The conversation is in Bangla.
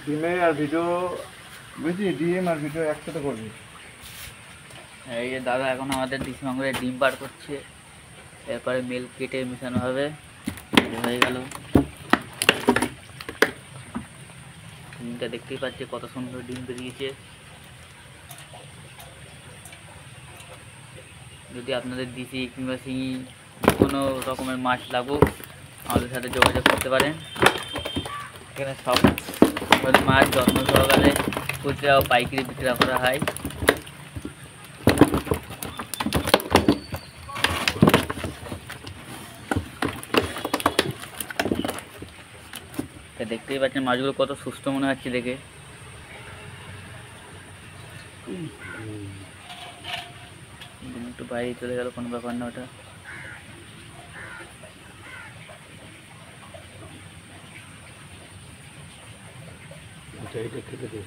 ডিমের আর ভিডিও বুঝলি, ডিম আর ভিডিও একসাথে করবি। এই যে দাদা এখন আমাদের দেশি মাগুরের ডিম বার করছে, এরপরে মিল্ক কেটে মেশানো হবে। হয়ে গেল ডিমটা, দেখতেই পাচ্ছি কত সুন্দর ডিম বেরিয়েছে। যদি আপনাদের দেশি কিংবা শিঙি কোনো রকমের মাছ লাগুক আমাদের সাথে যোগাযোগ করতে পারেন। এখানে সব মাছ যত্ন সহকারে খুচরা ও পাইকারি বিক্রি করা হয়। দেখতেই পাচ্ছেন মাছগুলো কত সুস্থ মনে হচ্ছে দেখে। একটু বাইরে চলে গেল, কোনো ব্যাপার না ওটা। এটা খেতে দে।